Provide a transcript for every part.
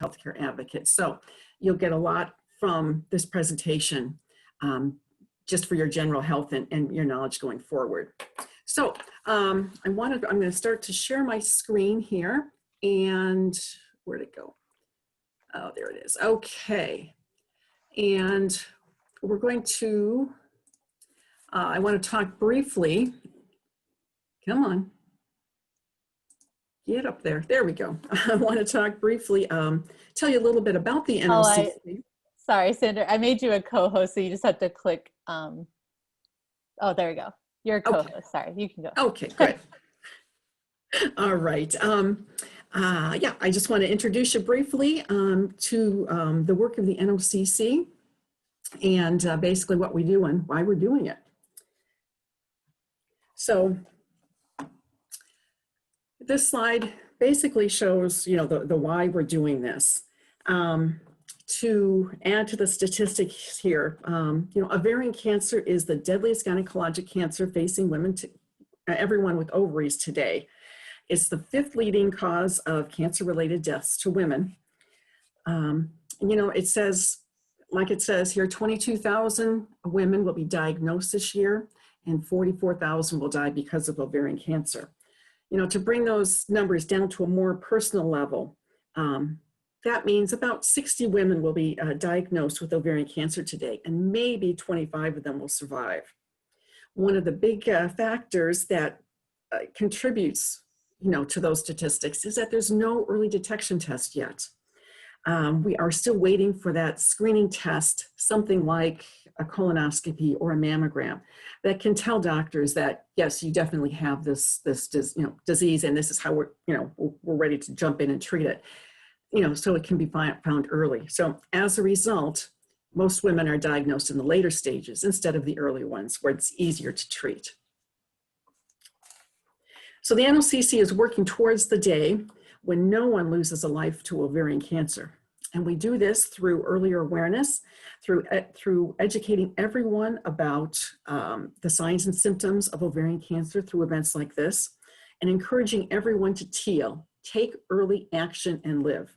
healthcare advocate. So you'll get a lot from this presentation just for your general health and your knowledge going forward. So I'm going to start to share my screen here. And where'd it go? Oh, there it is. Okay. And we're going to, I want to talk briefly. Come on. Get up there. There we go. I want to talk briefly, tell you a little bit about the NOCC. Sorry, Sandra. I made you a co-host, so you just have to click. Oh, there we go. You're a co-host. Okay. Sorry, you can go. Okay, good. All right. Yeah, I just want to introduce you briefly to the work of the NOCC and basically what we do and why we're doing it. So this slide basically shows, you know, the why we're doing this. To add to the statistics here, you know, ovarian cancer is the deadliest gynecologic cancer facing women, everyone with ovaries today. It's the 5th leading cause of cancer-related deaths to women. And, you know, it says, like it says here, 22,000 women will be diagnosed this year and 44,000 will die because of ovarian cancer. You know, to bring those numbers down to a more personal level, that means about 60 women will be diagnosed with ovarian cancer today, and maybe 25 of them will survive. One of the big factors that contributes, you know, to those statistics is that there's no early detection test yet. We are still waiting for that screening test, something like a colonoscopy or a mammogram, that can tell doctors that, yes, you definitely have this disease, and this is how we're ready to jump in and treat it. You know, so it can be found early. So as a result, most women are diagnosed in the later stages instead of the early ones where it's easier to treat. So the NOCC is working towards the day when no one loses a life to ovarian cancer. And we do this through earlier awareness, through educating everyone about the signs and symptoms of ovarian cancer through events like this, and encouraging everyone to take early action and live.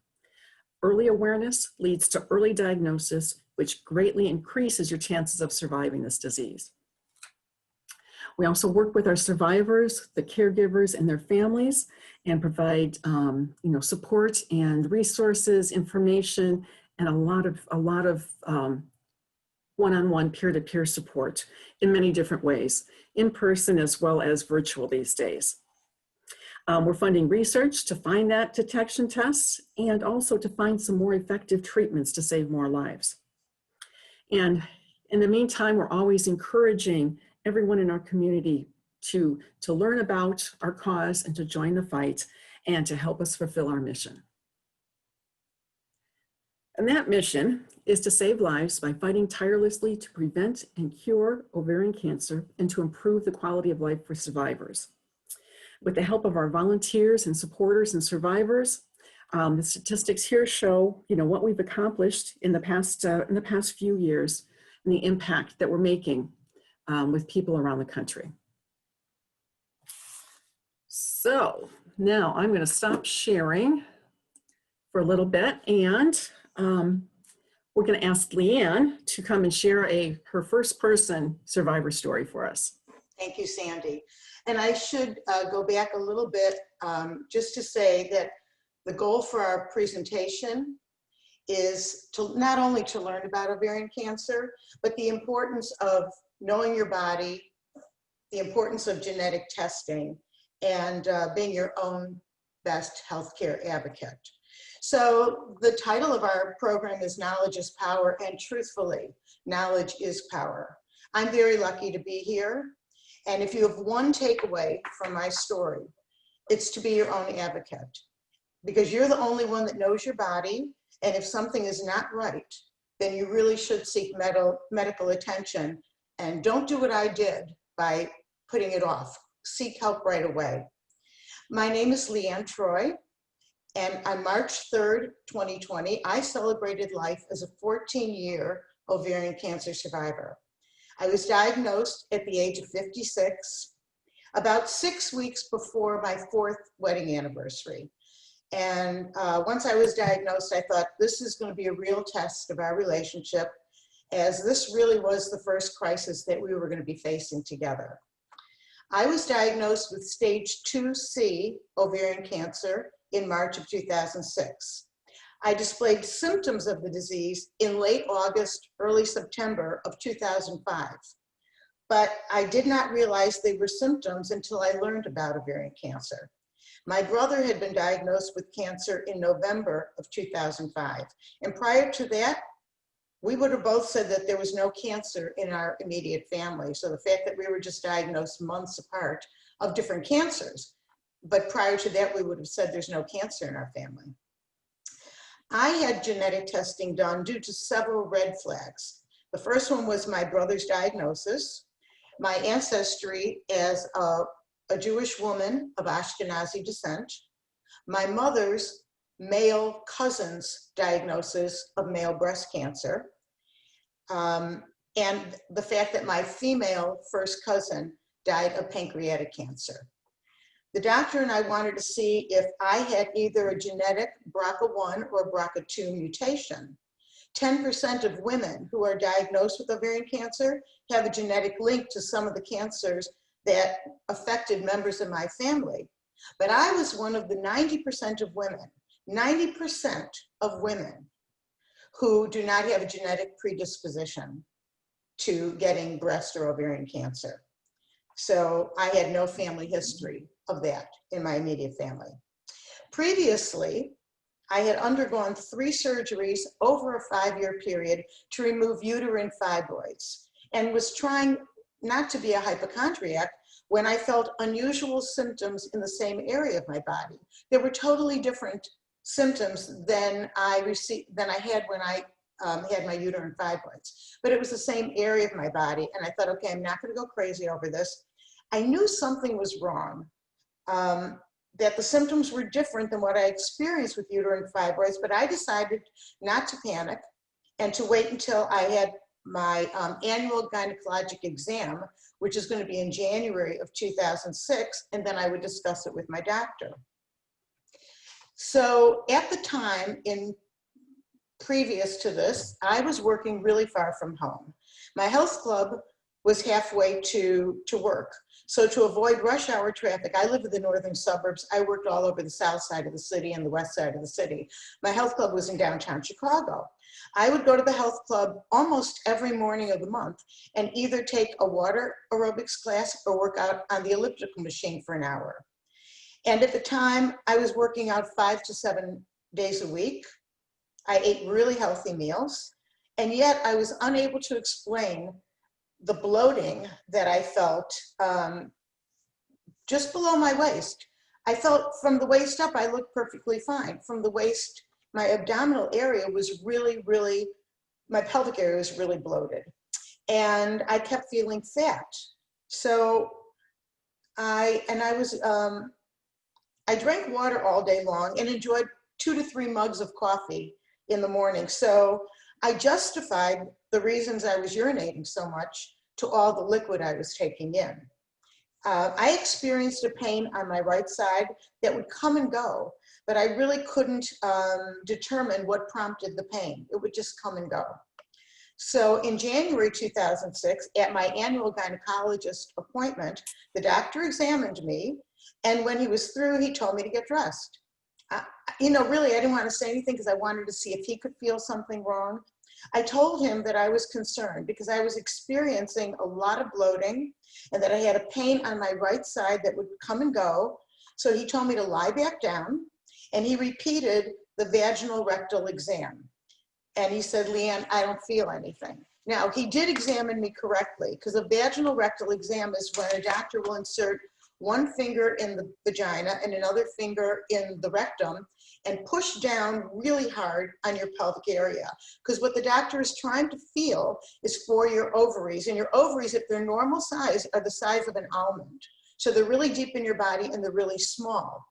Early awareness leads to early diagnosis, which greatly increases your chances of surviving this disease. We also work with our survivors, the caregivers, and their families, and provide support and resources, information, and a lot of one-on-one, peer-to-peer support in many different ways, in person as well as virtual these days. We're funding research to find that detection tests and also to find some more effective treatments to save more lives. And in the meantime, we're always encouraging everyone in our community to learn about our cause and to join the fight and to help us fulfill our mission. And that mission is to save lives by fighting tirelessly to prevent and cure ovarian cancer and to improve the quality of life for survivors. With the help of our volunteers and supporters and survivors, the statistics here show, you know, what we've accomplished in the past few years and the impact that we're making with people around the country. So now I'm going to stop sharing for a little bit, and we're going to ask Leanne to come and share her first-person survivor story for us. Thank you, Sandy. And I should go back a little bit just to say that the goal for our presentation is to not only to learn about ovarian cancer, but the importance of knowing your body, the importance of genetic testing, and being your own best healthcare advocate. So the title of our program is Knowledge is Power, and truthfully, knowledge is power. I'm very lucky to be here. And if you have one takeaway from my story, it's to be your own advocate, because you're the only one that knows your body. And if something is not right, then you really should seek medical attention. And don't do what I did by putting it off. Seek help right away. My name is Leanne Troy, and on March 3rd, 2020, I celebrated life as a 14-year ovarian cancer survivor. I was diagnosed at the age of 56, about 6 weeks before my 4th wedding anniversary. And once I was diagnosed, I thought this is going to be a real test of our relationship, as this really was the first crisis that we were going to be facing together. I was diagnosed with stage 2C ovarian cancer in March of 2006. I displayed symptoms of the disease in late August, early September of 2005. But I did not realize they were symptoms until I learned about ovarian cancer. My brother had been diagnosed with cancer in November of 2005. And prior to that, we would have both said that there was no cancer in our immediate family. So the fact that we were just diagnosed months apart of different cancers, but prior to that, we would have said there's no cancer in our family. I had genetic testing done due to several red flags. The first one was my brother's diagnosis, my ancestry as a Jewish woman of Ashkenazi descent, my mother's male cousin's diagnosis of male breast cancer, and the fact that my female first cousin died of pancreatic cancer. The doctor and I wanted to see if I had either a genetic BRCA1 or BRCA2 mutation. 10% of women who are diagnosed with ovarian cancer have a genetic link to some of the cancers that affected members of my family. But I was one of the 90% of women, 90% of women who do not have a genetic predisposition to getting breast or ovarian cancer. So I had no family history of that in my immediate family. Previously, I had undergone 3 surgeries over a 5-year period to remove uterine fibroids and was trying not to be a hypochondriac when I felt unusual symptoms in the same area of my body. They were totally different symptoms than I had when I had my uterine fibroids, but it was the same area of my body. And I thought, okay, I'm not going to go crazy over this. I knew something was wrong, that the symptoms were different than what I experienced with uterine fibroids, but I decided not to panic and to wait until I had my annual gynecologic exam, which is going to be in January of 2006, and then I would discuss it with my doctor. So at the time, previous to this, I was working really far from home. My health club was halfway to work. So to avoid rush hour traffic, I live in the northern suburbs. I worked all over the south side of the city and the west side of the city. My health club was in downtown Chicago. I would go to the health club almost every morning of the month and either take a water aerobics class or work out on the elliptical machine for an hour. And at the time, I was working out 5 to 7 days a week. I ate really healthy meals, and yet I was unable to explain the bloating that I felt just below my waist. I felt from the waist up, I looked perfectly fine. From the waist, my abdominal area was really, my pelvic area was really bloated. And I kept feeling fat. So I drank water all day long and enjoyed 2 to 3 mugs of coffee in the morning. So I justified the reasons I was urinating so much to all the liquid I was taking in. I experienced a pain on my right side that would come and go, but I really couldn't determine what prompted the pain. It would just come and go. So in January 2006, at my annual gynecologist appointment, the doctor examined me, and when he was through, he told me to get dressed. Really, I didn't want to say anything because I wanted to see if he could feel something wrong. I told him that I was concerned because I was experiencing a lot of bloating and that I had a pain on my right side that would come and go. So he told me to lie back down, and he repeated the vaginal rectal exam. And he said, Leanne, I don't feel anything. Now, he did examine me correctly, because a vaginal rectal exam is when a doctor will insert one finger in the vagina and another finger in the rectum and push down really hard on your pelvic area. Because what the doctor is trying to feel is for your ovaries. And your ovaries, if they're normal size, are the size of an almond. So they're really deep in your body and they're really small.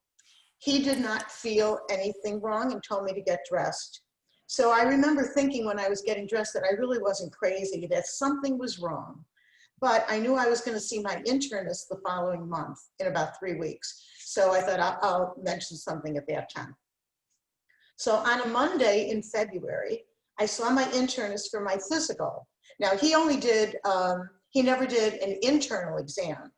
He did not feel anything wrong and told me to get dressed. So I remember thinking when I was getting dressed that I really wasn't crazy, that something was wrong. But I knew I was going to see my internist the following month in about 3 weeks. So I thought I'll mention something at that time. So on a Monday in February, I saw my internist for my physical. Now he never did an internal exam.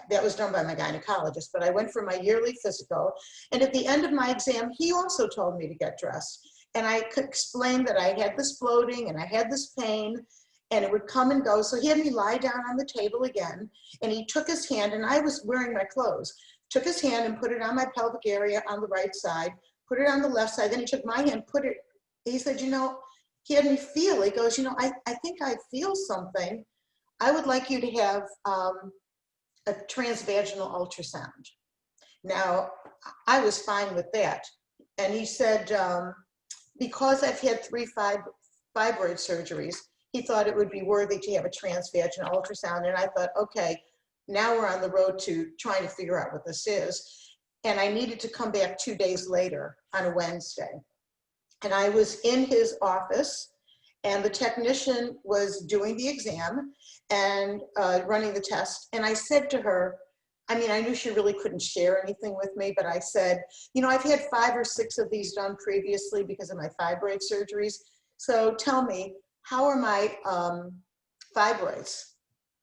That was done by my gynecologist, but I went for my yearly physical. And at the end of my exam, he also told me to get dressed. And I could explain that I had this bloating and I had this pain and it would come and go. So he had me lie down on the table again, and he took his hand, and I was wearing my clothes, took his hand and put it on my pelvic area on the right side, put it on the left side. Then he took my hand, he said, you know, he had me feel, he goes, you know, I think I feel something. I would like you to have a transvaginal ultrasound. Now, I was fine with that. And he said, because I've had 3 fibroid surgeries, he thought it would be worthy to have a transvaginal ultrasound. And I thought, okay, now we're on the road to trying to figure out what this is. And I needed to come back 2 days later on a Wednesday. And I was in his office, and the technician was doing the exam and running the test. And I said to her, I mean, I knew she really couldn't share anything with me, but I said, you know, I've had 5 or 6 of these done previously because of my fibroid surgeries. So tell me, how are my fibroids?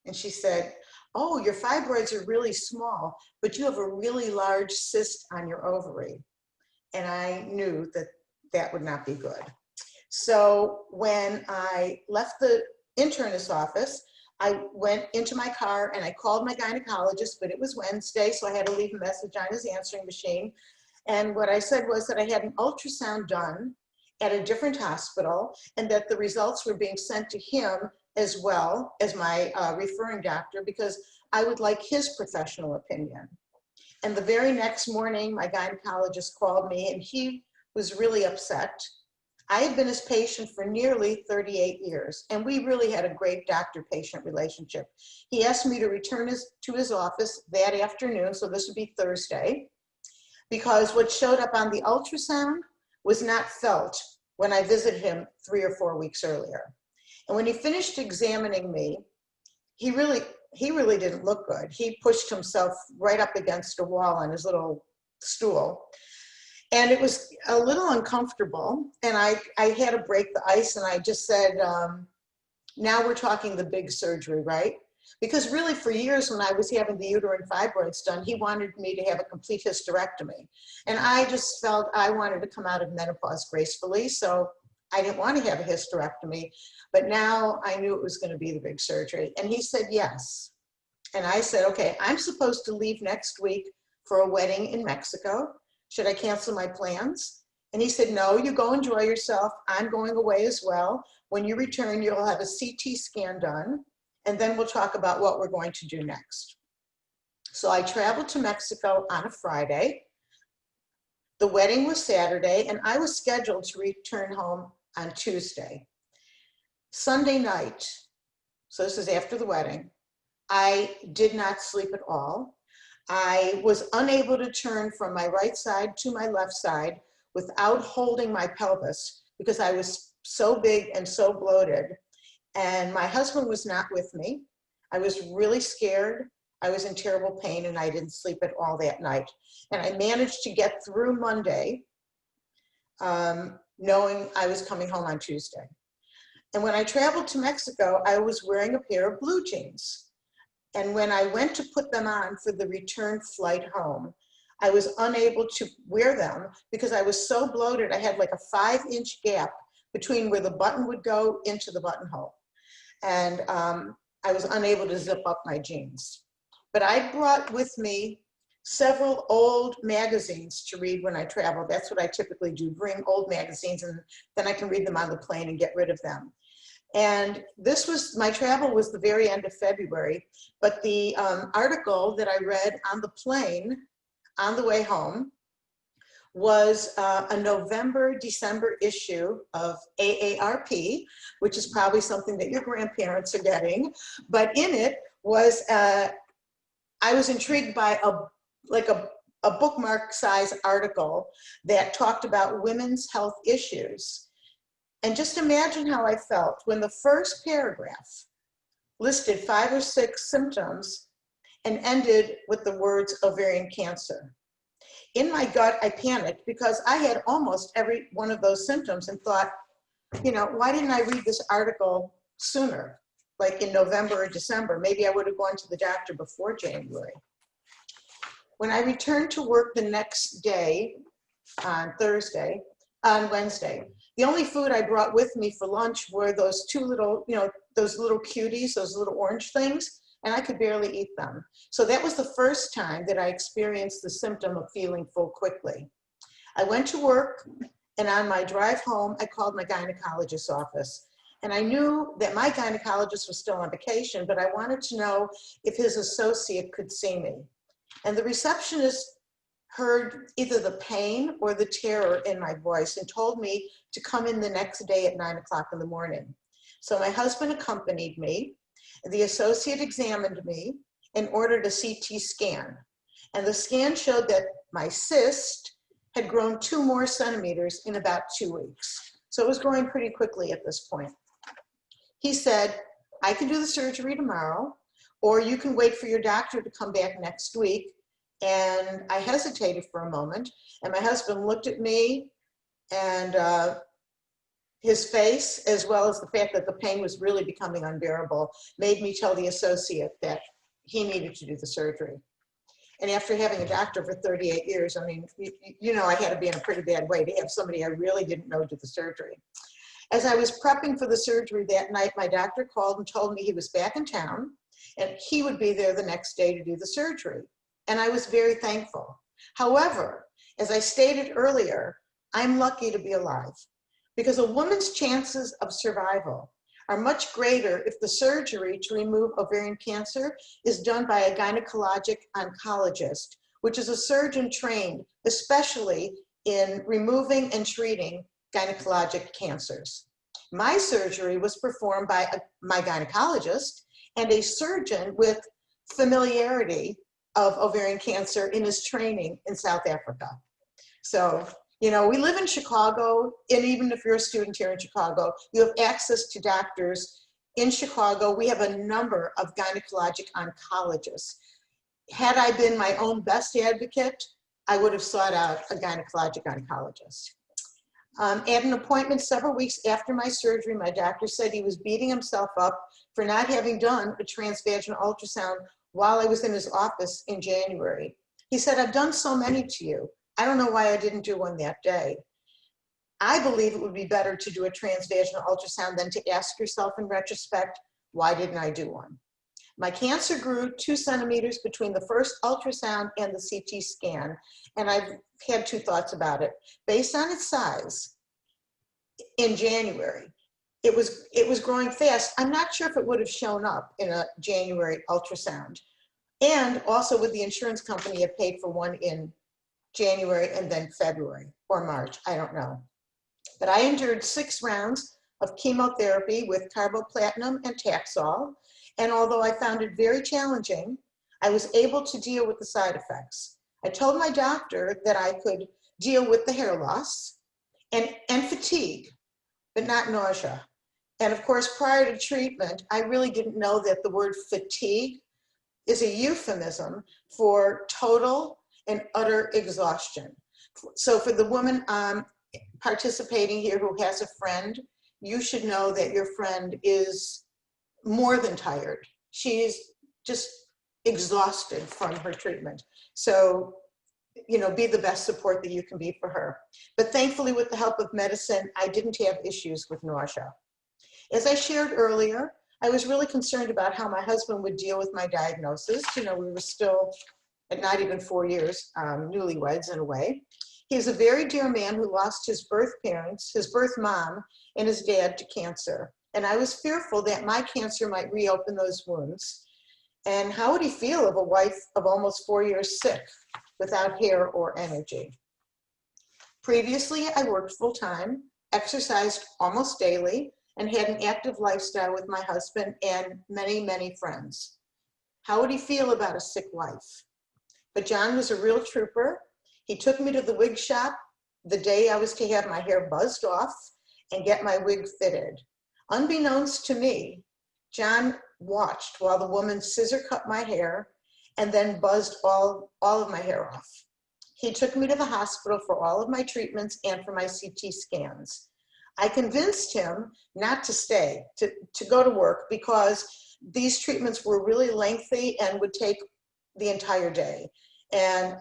And she said, oh, your fibroids are really small, but you have a really large cyst on your ovary. And I knew that that would not be good. So when I left the internist's office, I went into my car and I called my gynecologist, but it was Wednesday, so I had to leave a message on his answering machine. And what I said was that I had an ultrasound done at a different hospital and that the results were being sent to him as well as my referring doctor, because I would like his professional opinion. And the very next morning, my gynecologist called me and he was really upset. I had been his patient for nearly 38 years, and we really had a great doctor-patient relationship. He asked me to return to his office that afternoon, so this would be Thursday, because what showed up on the ultrasound was not felt when I visited him 3 or 4 weeks earlier. And when he finished examining me, he really didn't look good. He pushed himself right up against a wall on his little stool. And it was a little uncomfortable. And I had to break the ice, and I just said, now we're talking the big surgery, right? Because really for years when I was having the uterine fibroids done, he wanted me to have a complete hysterectomy. And I just felt I wanted to come out of menopause gracefully. So I didn't want to have a hysterectomy, but now I knew it was going to be the big surgery. And he said, yes. And I said, okay, I'm supposed to leave next week for a wedding in Mexico. Should I cancel my plans? And he said, no, you go enjoy yourself. I'm going away as well. When you return, you'll have a CT scan done, and then we'll talk about what we're going to do next. So I traveled to Mexico on a Friday. The wedding was Saturday, and I was scheduled to return home on Tuesday. Sunday night, so this is after the wedding, I did not sleep at all. I was unable to turn from my right side to my left side without holding my pelvis because I was so big and so bloated. And my husband was not with me. I was really scared. I was in terrible pain, and I didn't sleep at all that night. And I managed to get through Monday, knowing I was coming home on Tuesday. And when I traveled to Mexico, I was wearing a pair of blue jeans. And when I went to put them on for the return flight home, I was unable to wear them because I was so bloated. I had like a 5-inch gap between where the button would go into the buttonhole. And I was unable to zip up my jeans. But I brought with me several old magazines to read when I travel. That's what I typically do, bring old magazines, and then I can read them on the plane and get rid of them. And my travel was the very end of February, but the article that I read on the plane on the way home was a November-December issue of AARP, which is probably something that your grandparents are getting. But in it was, I was intrigued by a bookmark size article that talked about women's health issues. And just imagine how I felt when the first paragraph listed 5 or 6 symptoms and ended with the words ovarian cancer. In my gut, I panicked because I had almost every one of those symptoms and thought, you know, why didn't I read this article sooner? Like in November or December, maybe I would have gone to the doctor before January. When I returned to work the next day, on Wednesday, the only food I brought with me for lunch were those two little, you know, those little cuties, those little orange things, and I could barely eat them. So that was the first time that I experienced the symptom of feeling full quickly. I went to work, and on my drive home, I called my gynecologist's office. And I knew that my gynecologist was still on vacation, but I wanted to know if his associate could see me. And the receptionist heard either the pain or the terror in my voice and told me to come in the next day at 9 o'clock in the morning. So my husband accompanied me. The associate examined me and ordered a CT scan. And the scan showed that my cyst had grown 2 more centimeters in about 2 weeks. So it was growing pretty quickly at this point. He said, I can do the surgery tomorrow, or you can wait for your doctor to come back next week. And I hesitated for a moment, and my husband looked at me, and his face, as well as the fact that the pain was really becoming unbearable, made me tell the associate that he needed to do the surgery. And after having a doctor for 38 years, I mean, you know, I had to be in a pretty bad way to have somebody I really didn't know do the surgery. As I was prepping for the surgery that night, my doctor called and told me he was back in town and he would be there the next day to do the surgery. And I was very thankful. However, as I stated earlier, I'm lucky to be alive because a woman's chances of survival are much greater if the surgery to remove ovarian cancer is done by a gynecologic oncologist, which is a surgeon trained especially in removing and treating gynecologic cancers. My surgery was performed by my gynecologist and a surgeon with familiarity of ovarian cancer in his training in South Africa. So, you know, we live in Chicago, and even if you're a student here in Chicago, you have access to doctors. In Chicago, we have a number of gynecologic oncologists. Had I been my own best advocate, I would have sought out a gynecologic oncologist. At an appointment several weeks after my surgery, my doctor said he was beating himself up for not having done a transvaginal ultrasound while I was in his office in January. He said, I've done so many to you. I don't know why I didn't do one that day. I believe it would be better to do a transvaginal ultrasound than to ask yourself in retrospect, why didn't I do one? My cancer grew 2 centimeters between the first ultrasound and the CT scan, and I've had 2 thoughts about it. Based on its size, in January, it was growing fast. I'm not sure if it would have shown up in a January ultrasound. And also with the insurance company, it paid for one in January and then February or March, I don't know. But I endured 6 rounds of chemotherapy with carboplatin and Taxol. And although I found it very challenging, I was able to deal with the side effects. I told my doctor that I could deal with the hair loss and fatigue, but not nausea. And of course, prior to treatment, I really didn't know that the word fatigue is a euphemism for total and utter exhaustion. So for the woman participating here who has a friend, you should know that your friend is more than tired. She's just exhausted from her treatment. So, you know, be the best support that you can be for her. But thankfully, with the help of medicine, I didn't have issues with nausea. As I shared earlier, I was really concerned about how my husband would deal with my diagnosis. You know, we were still at not even 4 years, newlyweds in a way. He's a very dear man who lost his birth parents, his birth mom, and his dad to cancer. And I was fearful that my cancer might reopen those wounds. And how would he feel of a wife of almost 4 years sick without hair or energy? Previously, I worked full-time, exercised almost daily, and had an active lifestyle with my husband and many, many friends. How would he feel about a sick wife? But John was a real trooper. He took me to the wig shop the day I was to have my hair buzzed off and get my wig fitted. Unbeknownst to me, John watched while the woman scissor cut my hair and then buzzed all of my hair off. He took me to the hospital for all of my treatments and for my CT scans. I convinced him not to stay, to go to work, because these treatments were really lengthy and would take the entire day. And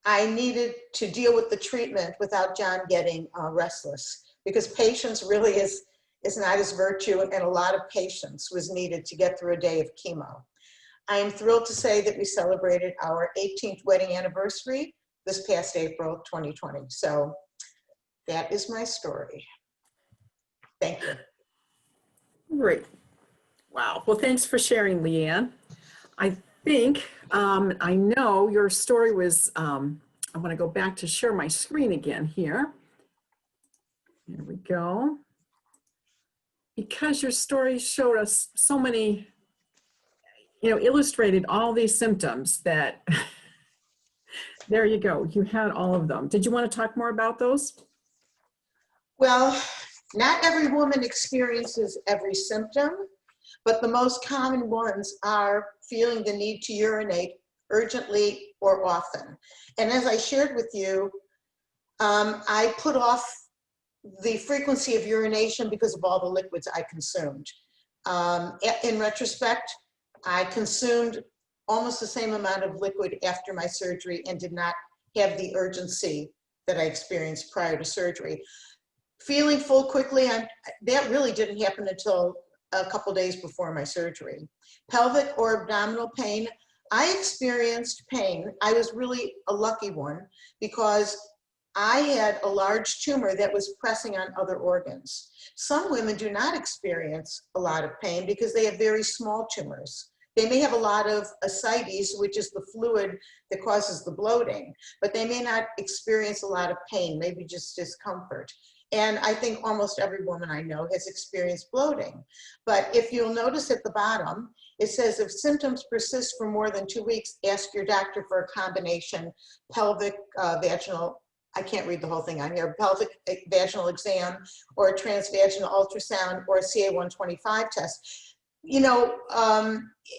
I needed to deal with the treatment without John getting restless, because patience really is not his virtue, and a lot of patience was needed to get through a day of chemo. I am thrilled to say that we celebrated our 18th wedding anniversary this past April 2020. So that is my story. Thank you. Great. Wow. Well, thanks for sharing, Leanne. I think, I know your story was, I want to go back to share my screen again here. Here we go. Because your story showed us so many, illustrated all these symptoms that, there you go. You had all of them. Did you want to talk more about those? Well, not every woman experiences every symptom, but the most common ones are feeling the need to urinate urgently or often. And as I shared with you, I put off the frequency of urination because of all the liquids I consumed. In retrospect, I consumed almost the same amount of liquid after my surgery and did not have the urgency that I experienced prior to surgery. Feeling full quickly, that really didn't happen until a couple days before my surgery. Pelvic or abdominal pain, I experienced pain. I was really a lucky one because I had a large tumor that was pressing on other organs. Some women do not experience a lot of pain because they have very small tumors. They may have a lot of ascites, which is the fluid that causes the bloating, but they may not experience a lot of pain, maybe just discomfort. And I think almost every woman I know has experienced bloating. But if you'll notice at the bottom, it says if symptoms persist for more than 2 weeks, ask your doctor for a combination pelvic, vaginal, I can't read the whole thing on here, pelvic vaginal exam or a transvaginal ultrasound or a CA-125 test.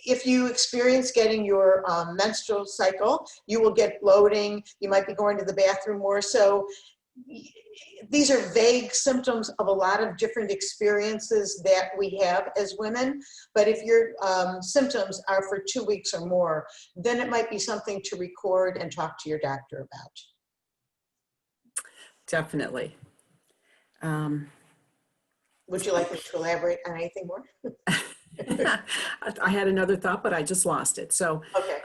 If you experience getting your menstrual cycle, you will get bloating, you might be going to the bathroom more. So these are vague symptoms of a lot of different experiences that we have as women. But if your symptoms are for 2 weeks or more, then it might be something to record and talk to your doctor about. Definitely. Would you like me to elaborate on anything more? I had another thought, but I just lost it. So, Okay.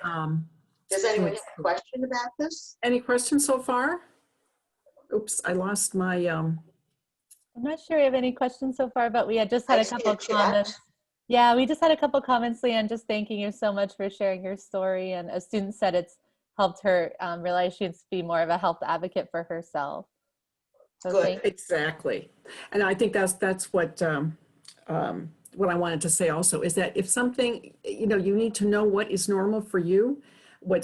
Does anyone have a question about this? Any questions so far? Oops, I lost my, I'm not sure we have any questions so far, but we had just had I a see couple a chat. comments. Yeah, we just had a couple comments, Leanne, just thanking you so much for sharing your story. And a student said it's helped her realize she needs to be more of a health advocate for herself. So Good. Exactly. And I think that's what I wanted to say also is that if something, you need to know what is normal for you, what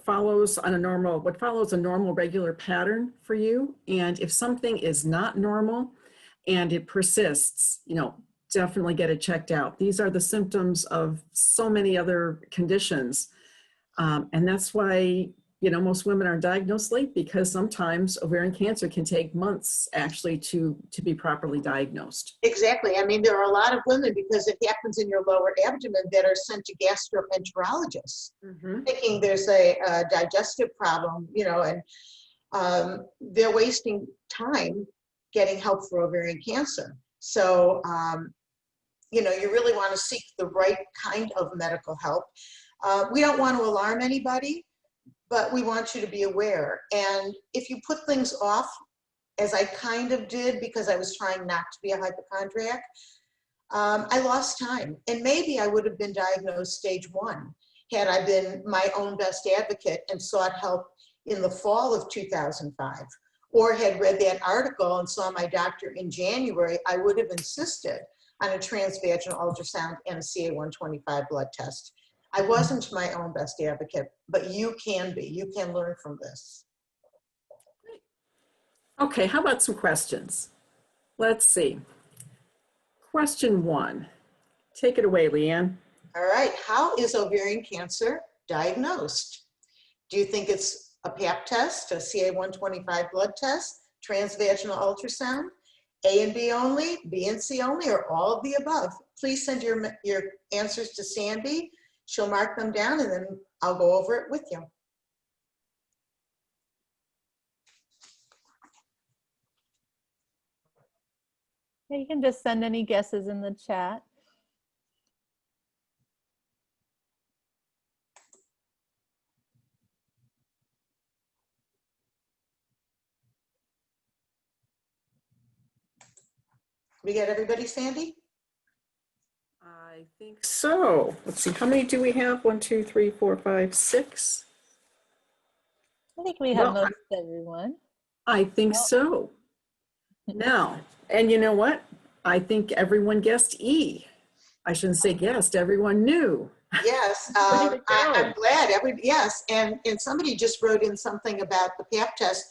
follows a normal regular pattern for you. And if something is not normal and it persists, definitely get it checked out. These are the symptoms of so many other conditions. And that's why, most women are diagnosed late because sometimes ovarian cancer can take months actually to be properly diagnosed. Exactly. I mean, there are a lot of women, because it happens in your lower abdomen, that are sent to gastroenterologists, thinking there's a digestive problem, and they're wasting time getting help for ovarian cancer. So, you really want to seek the right kind of medical help. We don't want to alarm anybody, but we want you to be aware. And if you put things off, as I kind of did because I was trying not to be a hypochondriac, I lost time. And maybe I would have been diagnosed stage 1 had I been my own best advocate and sought help in the fall of 2005, or had read that article and saw my doctor in January. I would have insisted on a transvaginal ultrasound and a CA-125 blood test. I wasn't my own best advocate, but you can be. You can learn from this. Okay, how about some questions? Let's see. Question 1. Take it away, Leanne. All right. How is ovarian cancer diagnosed? Do you think it's a Pap test, a CA-125 blood test, transvaginal ultrasound, A and B only, B and C only, or all of the above. Please send your answers to Sandy. She'll mark them down and then I'll go over it with you. Yeah, you can just send any guesses in the chat. We got everybody, Sandy? I think so. Let's see, how many do we have? 1, 2, 3, 4, 5, 6. I think we have Well, most everyone. I think so. Now, and you know what? I think everyone guessed E. I shouldn't say guessed, everyone knew. Yes, Way to go. I'm glad. Yes, and somebody just wrote in something about the Pap test.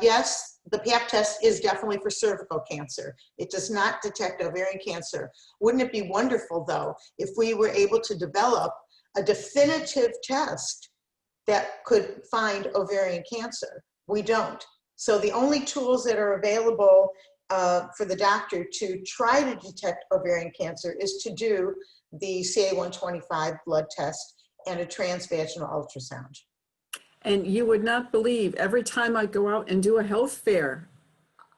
Yes, the Pap test is definitely for cervical cancer. It does not detect ovarian cancer. Wouldn't it be wonderful, though, if we were able to develop a definitive test that could find ovarian cancer? We don't. So the only tools that are available for the doctor to try to detect ovarian cancer is to do the CA-125 blood test and a transvaginal ultrasound. And you would not believe, every time I go out and do a health fair,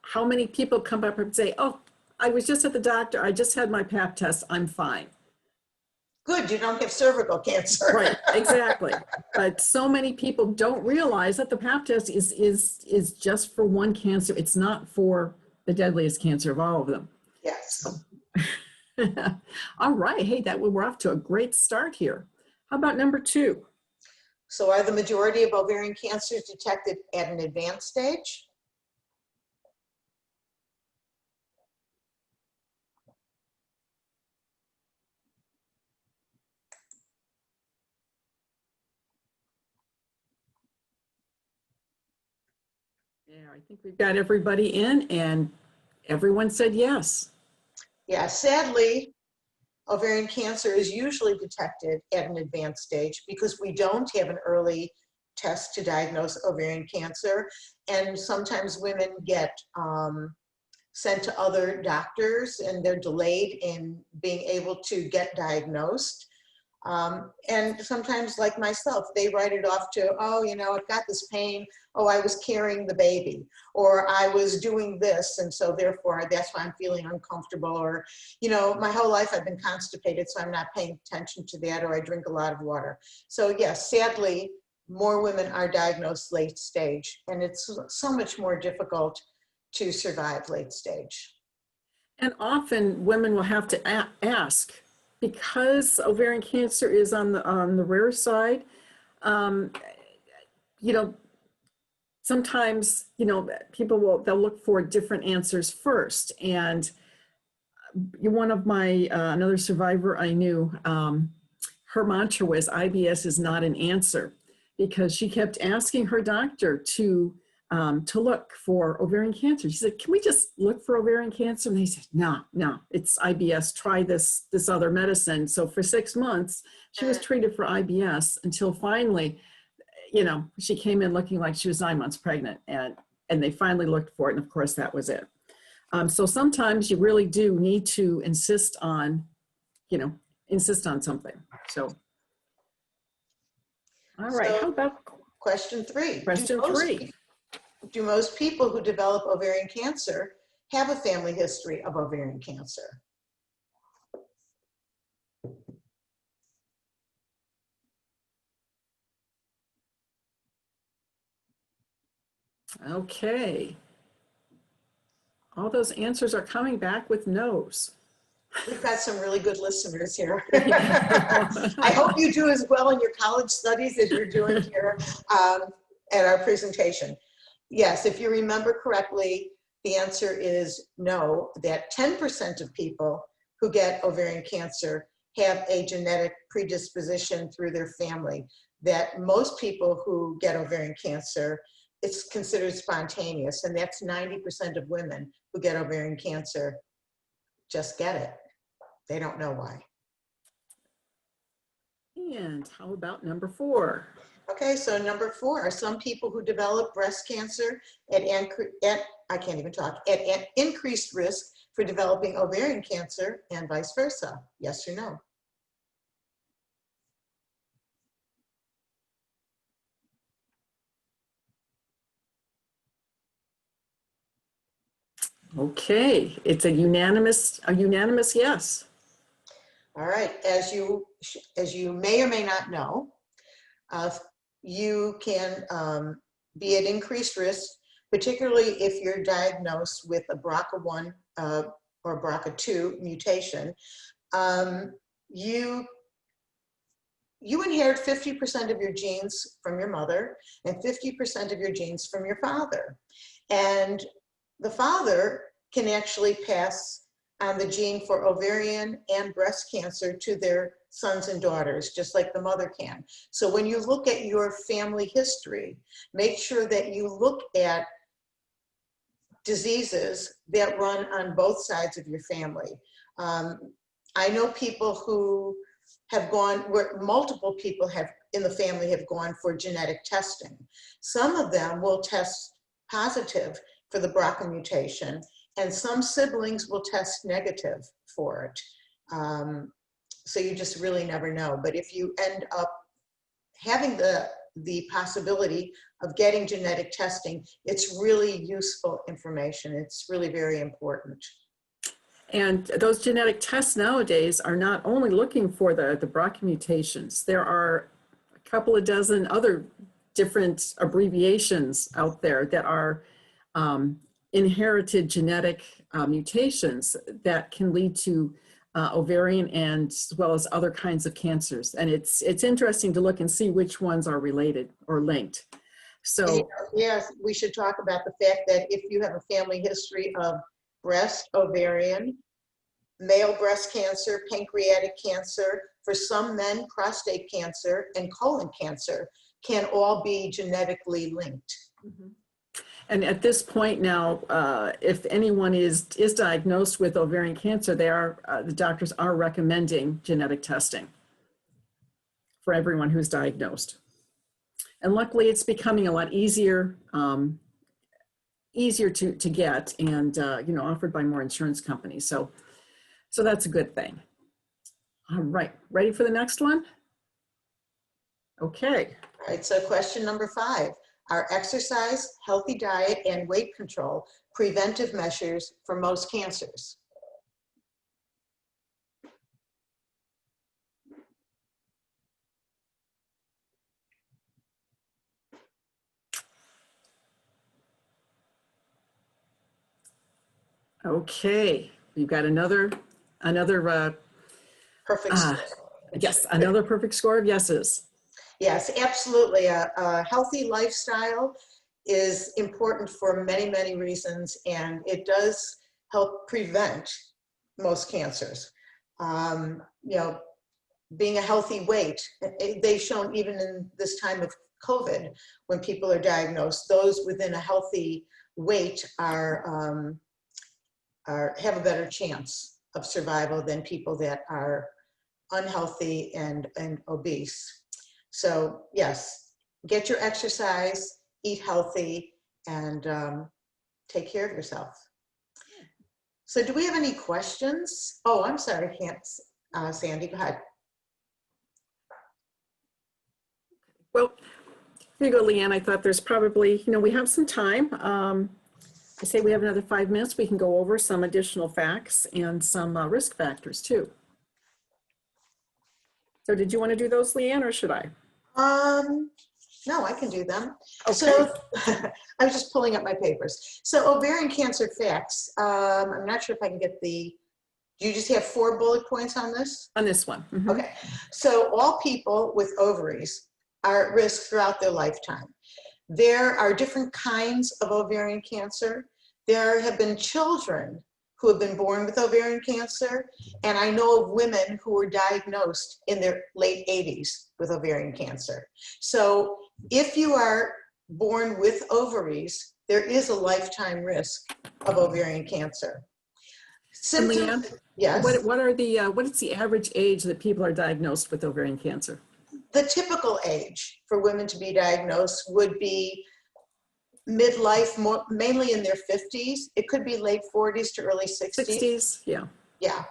how many people come up and say, oh, I was just at the doctor, I just had my Pap test, I'm fine. Good, you don't have cervical cancer. Right, exactly. But so many people don't realize that the Pap test is just for one cancer. It's not for the deadliest cancer of all of them. Yes. All right, hey, we're off to a great start here. How about number 2? So are the majority of ovarian cancers detected at an advanced stage? Yeah, I think we've got everybody in and everyone said yes. Yeah, sadly, ovarian cancer is usually detected at an advanced stage because we don't have an early test to diagnose ovarian cancer. And sometimes women get sent to other doctors and they're delayed in being able to get diagnosed. And sometimes, like myself, they write it off to, oh, you know, I've got this pain. Oh, I was carrying the baby, or I was doing this, and so therefore that's why I'm feeling uncomfortable. Or, you know, my whole life I've been constipated, so I'm not paying attention to that, or I drink a lot of water. So yes, sadly, more women are diagnosed late stage, and it's so much more difficult to survive late stage. And often women will have to ask, because ovarian cancer is on the rare side, you know, sometimes, you know, they'll look for different answers first. And one of my, another survivor I knew, her mantra was IBS is not an answer, because she kept asking her doctor to look for ovarian cancer. She said, can we just look for ovarian cancer? And they said, no, it's IBS, try this other medicine. So for 6 months, she was treated for IBS until finally, you know, she came in looking like she was 9 months pregnant, and they finally looked for it. And of course that was it. So sometimes you really do need to insist on something. So, all right, So, how about question 3? question 3? Do most people who develop ovarian cancer have a family history of ovarian cancer? Okay. All those answers are coming back with no's. We've got some really good listeners here. I hope you do as well in your college studies as you're doing here at our presentation. Yes, if you remember correctly, the answer is no, that 10% of people who get ovarian cancer have a genetic predisposition through their family. That most people who get ovarian cancer, it's considered spontaneous, and that's 90% of women who get ovarian cancer just get it. They don't know why. And how about number 4? Okay, so number 4, some people who develop breast cancer I can't even talk, at an increased risk for developing ovarian cancer and vice versa. Yes or no? Okay, it's a unanimous yes. All right, as you may or may not know, you can be at increased risk, particularly if you're diagnosed with a BRCA1 or BRCA2 mutation. You inherit 50% of your genes from your mother and 50% of your genes from your father. And the father can actually pass on the gene for ovarian and breast cancer to their sons and daughters, just like the mother can. So when you look at your family history, make sure that you look at diseases that run on both sides of your family. I know people who have gone, where multiple people in the family have gone for genetic testing. Some of them will test positive for the BRCA mutation, and some siblings will test negative for it. So you just really never know. But if you end up having the possibility of getting genetic testing, it's really useful information. It's really very important. And those genetic tests nowadays are not only looking for the BRCA mutations, there are a couple of dozen other different abbreviations out there that are inherited genetic mutations that can lead to ovarian and as well as other kinds of cancers. And it's interesting to look and see which ones are related or linked. So yes, we should talk about the fact that if you have a family history of breast, ovarian, male breast cancer, pancreatic cancer, for some men, prostate cancer, and colon cancer can all be genetically linked. mm-hmm. And at this point now, if anyone is diagnosed with ovarian cancer, the doctors are recommending genetic testing for everyone who's diagnosed. And luckily, it's becoming a lot easier to get and offered by more insurance companies. So that's a good thing. All right, ready for the next one? Okay. All right, so question number 5. Are exercise, healthy diet, and weight control preventive measures for most cancers? Okay, we've got another Perfect score. yes, another perfect score of yeses. Yes, absolutely. A healthy lifestyle is important for many, many reasons, and it does help prevent most cancers. Being a healthy weight, they've shown even in this time of COVID, when people are diagnosed, those within a healthy weight have a better chance of survival than people that are unhealthy and obese. So yes, get your exercise, eat healthy, and take care of yourself. So do we have any questions? Oh, I'm sorry, Sandy, go ahead. Well, here you go, Leanne. I thought there's probably, we have some time. I say we have another 5 minutes. We can go over some additional facts and some risk factors too. So did you want to do those, Leanne, or should I? No, I can do them. Okay. So I was just pulling up my papers. So ovarian cancer facts. I'm not sure if I can get do you just have 4 bullet points on this? On this one. Mm-hmm. Okay. So all people with ovaries are at risk throughout their lifetime. There are different kinds of ovarian cancer. There have been children who have been born with ovarian cancer, and I know of women who were diagnosed in their late 80s with ovarian cancer. So if you are born with ovaries, there is a lifetime risk of ovarian cancer. Symptoms, Leanne, yes. what is the average age that people are diagnosed with ovarian cancer? the typical age for women to be diagnosed would be midlife, mainly in their 50s. It could be late 40s to early 60s. 60s, yeah. Yeah,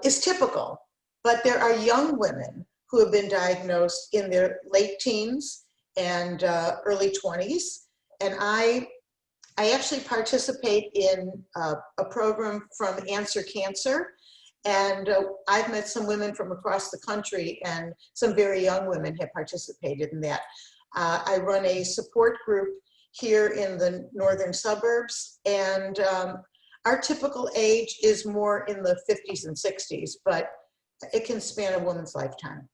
is typical. But there are young women who have been diagnosed in their late teens and early 20s. And I actually participate in a program from Answer Cancer. And I've met some women from across the country, and some very young women have participated in that. I run a support group here in the northern suburbs, and our typical age is more in the 50s and 60s, but it can span a woman's lifetime.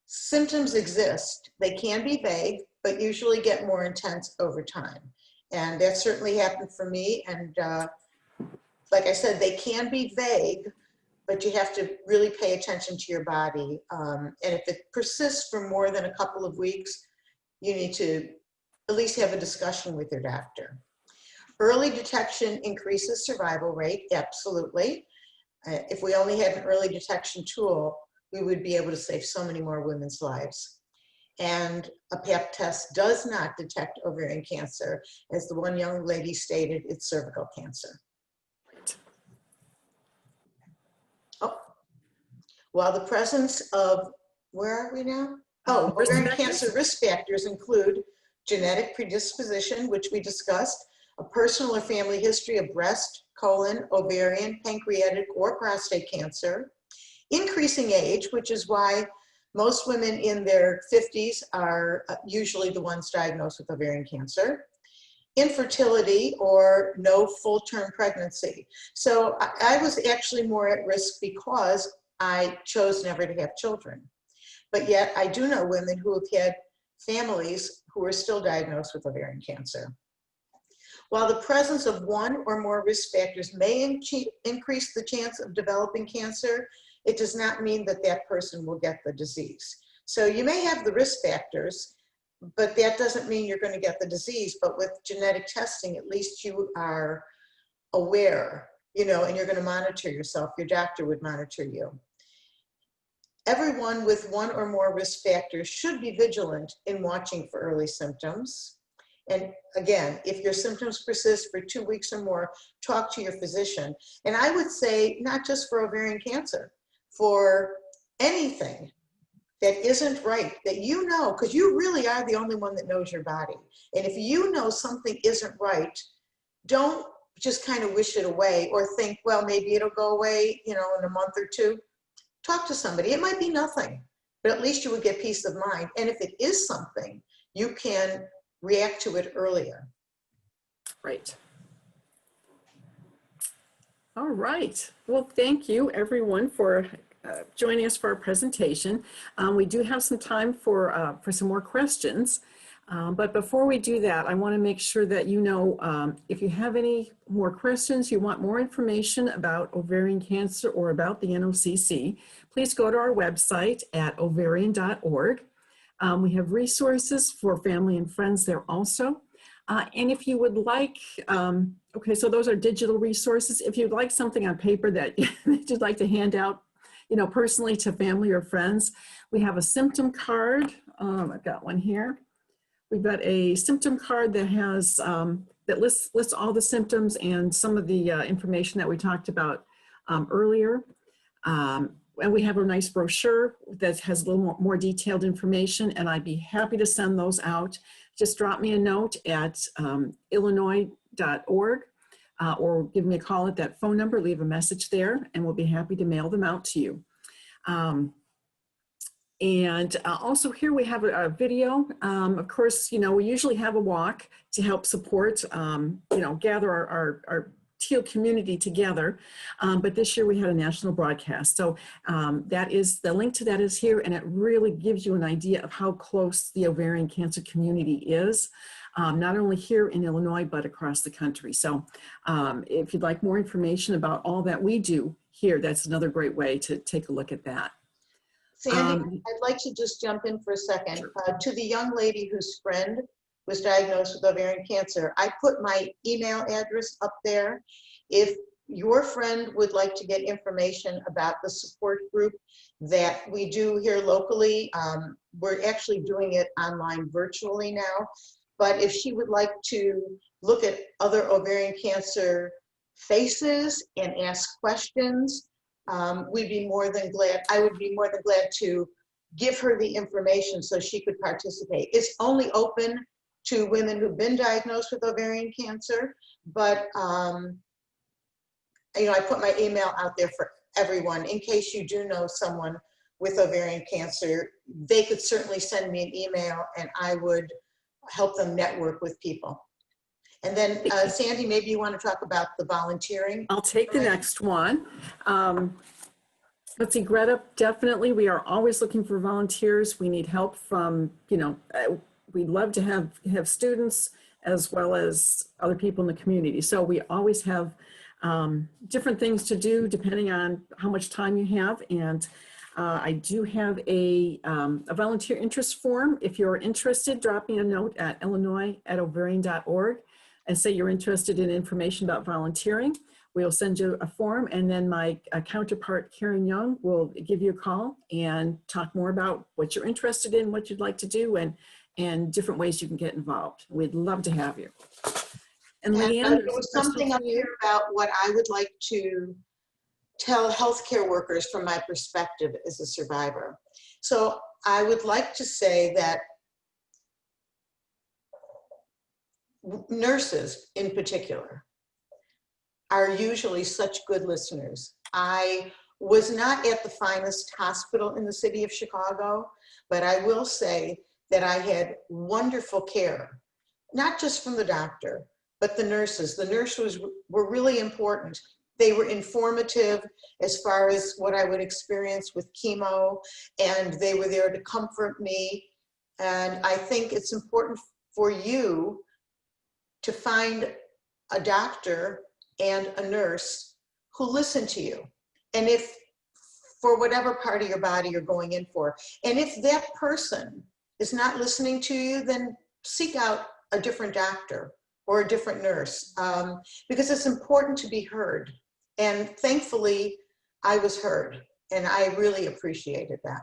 Symptoms exist. They can be vague, but usually get more intense over time. And that certainly happened for me. And like I said, they can be vague, but you have to really pay attention to your body. And if it persists for more than a couple of weeks, you need to at least have a discussion with your doctor. Early detection increases survival rate, absolutely. If we only had an early detection tool, we would be able to save so many more women's lives. And a Pap test does not detect ovarian cancer. As the one young lady stated, it's cervical cancer. Oh, while the presence of, where are we now? Oh, ovarian cancer risk factors include genetic predisposition, which we discussed, a personal or family history of breast, colon, ovarian, pancreatic, or prostate cancer, increasing age, which is why most women in their 50s are usually the ones diagnosed with ovarian cancer, infertility or no full-term pregnancy. So I was actually more at risk because I chose never to have children. But yet I do know women who have had families who are still diagnosed with ovarian cancer. While the presence of one or more risk factors may increase the chance of developing cancer, it does not mean that that person will get the disease. So you may have the risk factors, but that doesn't mean you're going to get the disease. But with genetic testing, at least you are aware, you know, and you're going to monitor yourself. Your doctor would monitor you. Everyone with one or more risk factors should be vigilant in watching for early symptoms. And again, if your symptoms persist for 2 weeks or more, talk to your physician. And I would say not just for ovarian cancer, for anything that isn't right, that you know, because you really are the only one that knows your body. And if you know something isn't right, don't just kind of wish it away or think, well, maybe it'll go away, you know, in a month or two. Talk to somebody. It might be nothing, but at least you would get peace of mind. And if it is something, you can react to it earlier. Right. All right. Well, thank you everyone for joining us for our presentation. We do have some time for some more questions. But before we do that, I want to make sure that you know, if you have any more questions, you want more information about ovarian cancer or about the NOCC, please go to our website at ovarian.org. We have resources for family and friends there also. And if you would like, okay, so those are digital resources. If you'd like something on paper that you'd like to hand out, you know, personally to family or friends, we have a symptom card. I've got one here. We've got a symptom card that has, that lists all the symptoms and some of the information that we talked about earlier. And we have a nice brochure that has a little more detailed information, and I'd be happy to send those out. Just drop me a note at illinois.org or give me a call at that phone number, leave a message there, and we'll be happy to mail them out to you. And also here we have a video. Of course, you know, we usually have a walk to help support, you know, gather our teal community together. But this year we had a national broadcast. So that is, the link to that is here, and it really gives you an idea of how close the ovarian cancer community is, not only here in Illinois, but across the country. So if you'd like more information about all that we do here, that's another great way to take a look at that. Sandy, I'd like to just jump in for a second. Sure. To the young lady whose friend was diagnosed with ovarian cancer, I put my email address up there. If your friend would like to get information about the support group that we do here locally, we're actually doing it online virtually now. But if she would like to look at other ovarian cancer faces and ask questions, we'd be more than glad, I would be more than glad to give her the information so she could participate. It's only open to women who've been diagnosed with ovarian cancer, but you know, I put my email out there for everyone. In case you do know someone with ovarian cancer, they could certainly send me an email and I would help them network with people. And then Sandy, maybe you want to talk about the volunteering. I'll take the next one. Let's see, Greta, definitely, we are always looking for volunteers. We need help from, you know, we'd love to have students as well as other people in the community. So we always have different things to do depending on how much time you have. And I do have a volunteer interest form. If you're interested, drop me a note at illinois@ovarian.org and say you're interested in information about volunteering. We'll send you a form, and then my counterpart, Karen Young, will give you a call and talk more about what you're interested in, what you'd like to do, and different ways you can get involved. We'd love to have you. And Leanne, there was something up here about what I would like to tell healthcare workers from my perspective as a survivor. So I would like to say that nurses in particular are usually such good listeners. I was not at the finest hospital in the city of Chicago, but I will say that I had wonderful care, not just from the doctor, but the nurses. The nurses were really important. They were informative as far as what I would experience with chemo, and they were there to comfort me. And I think it's important for you to find a doctor and a nurse who listen to you. And if for whatever part of your body you're going in for, and if that person is not listening to you, then seek out a different doctor or a different nurse, because it's important to be heard. And thankfully, I was heard, and I really appreciated that.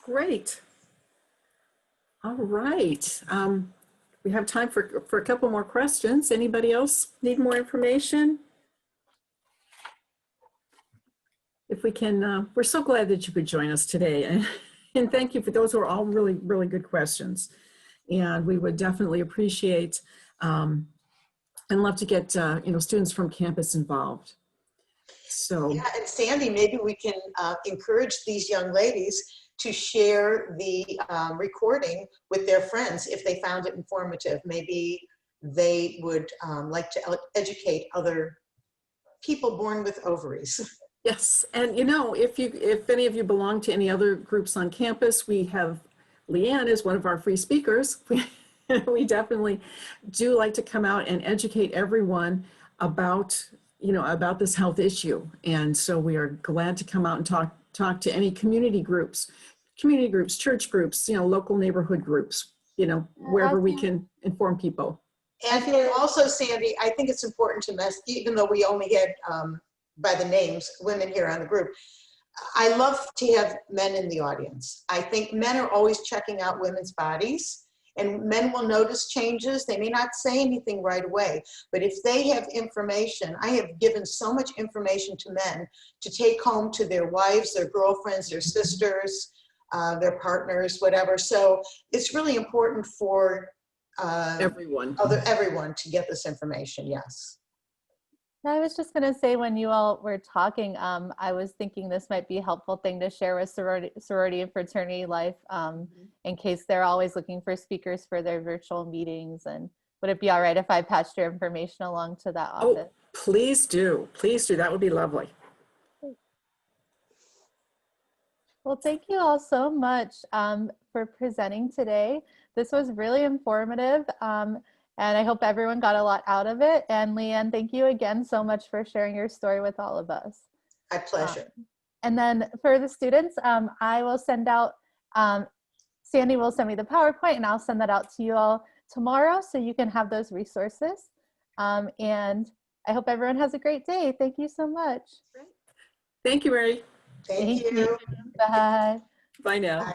great. All right. We have time for a couple more questions. Anybody else need more information? If we can, we're so glad that you could join us today. And thank you for those who are all really, really good questions. And we would definitely appreciate and love to get you know, students from campus involved. So yeah, and Sandy, maybe we can encourage these young ladies to share the recording with their friends if they found it informative. Maybe they would like to educate other people born with ovaries. yes, and you know, if any of you belong to any other groups on campus, we have Leanne is one of our free speakers. We definitely do like to come out and educate everyone about, you know, about this health issue. And so we are glad to come out and talk to any community groups, church groups, you know, local neighborhood groups, you know, wherever we can inform people. And also, Sandy, I think it's important to even though we only had, by the names, women here on the group, I love to have men in the audience. I think men are always checking out women's bodies, and men will notice changes. They may not say anything right away, but if they have information, I have given so much information to men to take home to their wives, their girlfriends, their sisters, their partners, whatever. So it's really important for everyone to get this information. Yes. I was just going to say, when you all were talking, I was thinking this might be a helpful thing to share with sorority and fraternity life, in case they're always looking for speakers for their virtual meetings. And would it be all right if I passed your information along to that office? Oh, please do. Please do. That would be lovely. Well, thank you all so much for presenting today. This was really informative. And I hope everyone got a lot out of it. And Leanne, thank you again so much for sharing your story with all of us. My pleasure. And then for the students, I will send out Sandy will send me the PowerPoint and I'll send that out to you all tomorrow so you can have those resources. And I hope everyone has a great day. Thank you so much. Thank you, Mary. Thank you. Bye. Bye now. Bye.